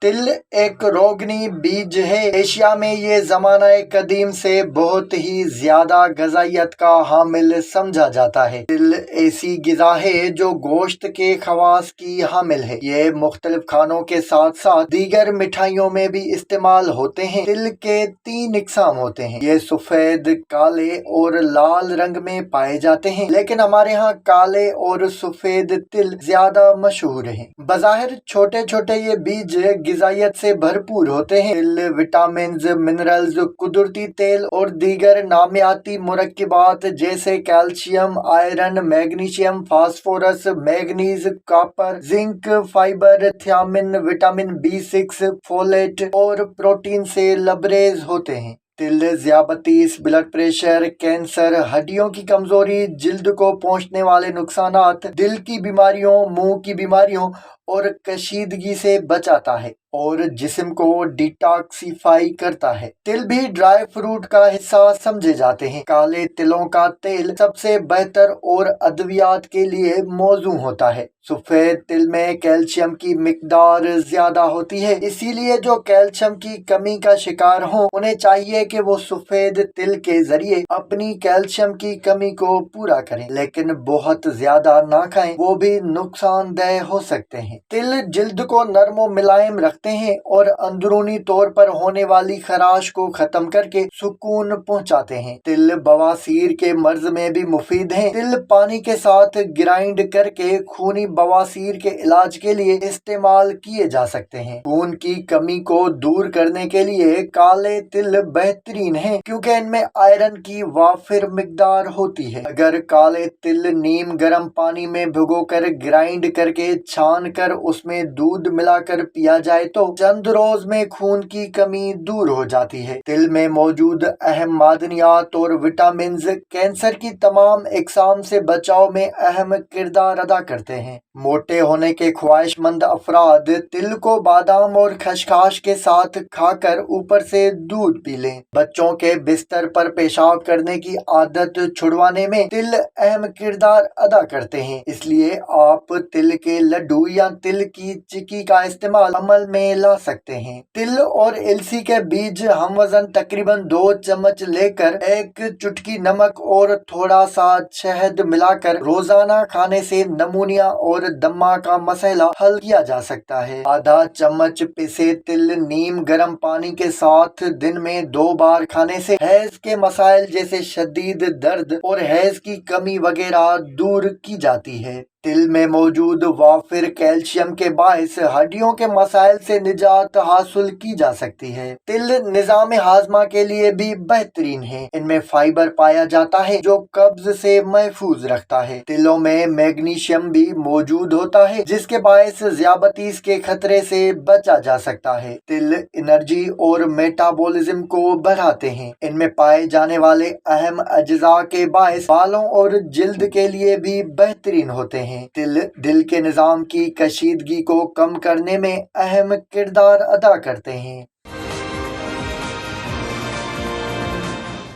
तिल एक रोगनी बीज है। एशिया में ये ज़माना कदीम से बहुत ही ज़्यादा ग़िज़ाइयत का हामिल समझा जाता है। तिल ऐसी ग़िज़ा है जो गोश्त के ख़वास की हामिल है। ये मुख्तलिफ खानों के साथ साथ दीगर मिठाइयों में भी इस्तेमाल होते हैं। तिल के 3 इक़साम होते हैं। ये सफ़ेद, काले और लाल रंग में पाए जाते हैं, लेकिन हमारे यहाँ काले और सफ़ेद तिल ज़्यादा मशहूर हैं। बज़ाहिर छोटे छोटे ये बीज ग़िज़ाइयत से भरपूर होते हैं। तिल विटामिन्स, मिनरल्स, कुदरती तेल और दीगर नामियाती मुरक्किबात जैसे calcium, iron, magnesium, phosphorus, manganese, copper, zinc, fibre, thiamine, vitamin B6, folate और प्रोटीन से लबरेज होते हैं। तिल ज़ियाबतीस, ब्लड प्रेशर, कैंसर, हड्डियों की कमजोरी, जिल्द को पहुंचने वाले नुकसानात, दिल की बीमारियों, मुंह की बीमारियों और कशीदगी से बचाता है और जिस्म को डिटॉक्सिफाई करता है। तिल भी ड्राई फ्रूट का हिस्सा समझे जाते हैं। काले तिलों का तेल सबसे बेहतर और अद्वियात के लिए मौजू होता है। सफेद तिल में कैल्शियम की मिकदार ज्यादा होती है, इसीलिए जो कैल्शियम की कमी का शिकार हो उन्हें चाहिए कि वो सफेद तिल के जरिए अपनी कैल्शियम की कमी को पूरा करें, लेकिन बहुत ज्यादा ना खाएं, वो भी नुकसानदेह हो सकते हैं। तिल जिल्द को नरम और मुलायम रखते हैं और अंदरूनी तौर पर होने वाली खराश को खत्म करके सुकून पहुंचाते हैं। तिल बवासीर के मर्ज में भी मुफीद हैं। तिल पानी के साथ ग्राइंड करके खूनी बवासीर के इलाज के लिए इस्तेमाल किए जा सकते हैं। खून की कमी को दूर करने के लिए काले तिल बेहतरीन हैं, क्योंकि इनमें आयरन की वाफिर मिकदार होती है। अगर काले तिल नीम गर्म पानी में भिगोकर ग्राइंड करके छान कर उसमें दूध मिलाकर पिया जाए तो चंद रोज में खून की कमी दूर हो जाती है। तिल में मौजूद अहम मादनियात और विटामिन कैंसर की तमाम इकसाम से बचाव में अहम किरदार अदा करते हैं। मोटे होने के ख्वाहिशमंद अफराद तिल को बादाम और खसखस के साथ खाकर ऊपर से दूध पी लें। बच्चों के बिस्तर पर पेशाब करने की आदत छुड़वाने में तिल अहम किरदार अदा करते हैं, इसलिए आप तिल के लड्डू या तिल की चिक्की का इस्तेमाल अमल में ला सकते हैं। तिल और अलसी के बीज हम वजन तकरीबन 2 चम्मच लेकर 1 चुटकी नमक और थोड़ा सा शहद मिलाकर रोजाना खाने से नमूनिया और दम्मा का मसला हल किया जा सकता है। आधा चम्मच पिसे तिल नीम गर्म पानी के साथ दिन में 2 बार खाने से हैज के मसाइल जैसे शदीद दर्द और हैज की कमी वगैरह दूर की जाती है। तिल में मौजूद वाफिर कैल्शियम के बायस हड्डियों के मसाइल से निजात हासिल की जा सकती है। तिल निजाम हाजमा के लिए भी बेहतरीन है। इनमें फाइबर पाया जाता है जो कब्ज से महफूज रखता है। तिलों में मैग्नीशियम भी मौजूद होता है, जिसके बायस ज़ियाबतीस के खतरे से बचा जा सकता है। तिल एनर्जी और मेटाबॉलिज्म को बढ़ाते हैं। इनमें पाए जाने वाले अहम अज्जा के बायस बालों और जिल्द के लिए भी बेहतरीन होते हैं। तिल दिल के निजाम की कशीदगी को कम करने में अहम किरदार अदा करते हैं।